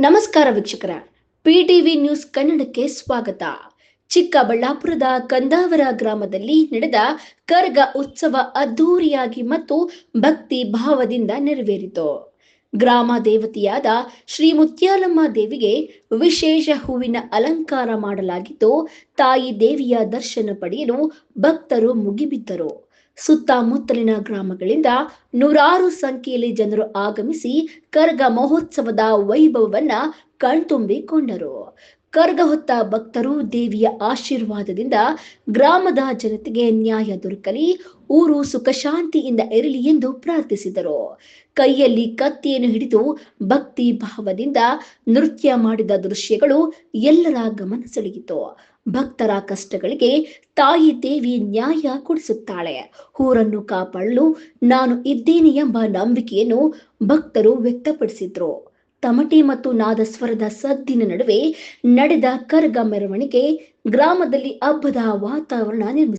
ನಮಸ್ಕಾರ ವೀಕ್ಷಕರ, ಪಿಟಿವಿ ನ್ಯೂಸ್ ಕನ್ನಡಕ್ಕೆ ಸ್ವಾಗತ. ಚಿಕ್ಕಬಳ್ಳಾಪುರದ ಕಂದಾವರ ಗ್ರಾಮದಲ್ಲಿ ನಡೆದ ಕರಗ ಉತ್ಸವ ಅದ್ದೂರಿಯಾಗಿ ಮತ್ತು ಭಕ್ತಿ ಭಾವದಿಂದ ನೆರವೇರಿತು. ಗ್ರಾಮ ದೇವತೆಯಾದ ಶ್ರೀ ಮುತ್ಯಾಲಮ್ಮ ದೇವಿಗೆ ವಿಶೇಷ ಹೂವಿನ ಅಲಂಕಾರ ಮಾಡಲಾಗಿದ್ದು, ತಾಯಿ ದೇವಿಯ ದರ್ಶನ ಪಡೆಯಲು ಭಕ್ತರು ಮುಗಿಬಿದ್ದರು. ಸುತ್ತಮುತ್ತಲಿನ ಗ್ರಾಮಗಳಿಂದ ನೂರಾರು ಸಂಖ್ಯೆಯಲ್ಲಿ ಜನರು ಆಗಮಿಸಿ ಕರಗ ಮಹೋತ್ಸವದ ವೈಭವವನ್ನ ಕಣ್ತುಂಬಿಕೊಂಡರು. ಕರಗ ಹೊತ್ತ ಭಕ್ತರು ದೇವಿಯ ಆಶೀರ್ವಾದದಿಂದ ಗ್ರಾಮದ ಜನತೆಗೆ ನ್ಯಾಯ ದೊರಕಲಿ, ಊರು ಸುಖ ಶಾಂತಿಯಿಂದ ಇರಲಿ ಎಂದು ಪ್ರಾರ್ಥಿಸಿದರು. ಕೈಯಲ್ಲಿ ಕತ್ತಿಯನ್ನು ಹಿಡಿದು ಭಕ್ತಿ ಭಾವದಿಂದ ನೃತ್ಯ ಮಾಡಿದ ದೃಶ್ಯಗಳು ಎಲ್ಲರ ಗಮನ ಸೆಳೆಯಿತು. ಭಕ್ತರ ಕಷ್ಟಗಳಿಗೆ ತಾಯಿ ದೇವಿ ನ್ಯಾಯ ಕೊಡಿಸುತ್ತಾಳೆ, ಊರನ್ನು ಕಾಪಾಡಲು ನಾನು ಇದ್ದೇನೆ ಎಂಬ ನಂಬಿಕೆಯನ್ನು ಭಕ್ತರು ವ್ಯಕ್ತಪಡಿಸಿದ್ರು. ತಮಟೆ ಮತ್ತು ನಾದಸ್ವರದ ಸದ್ದಿನ ನಡುವೆ ನಡೆದ ಕರಗ ಮೆರವಣಿಗೆ ಗ್ರಾಮದಲ್ಲಿ ಹಬ್ಬದ ವಾತಾವರಣ ನಿರ್ಮಿಸಿತು.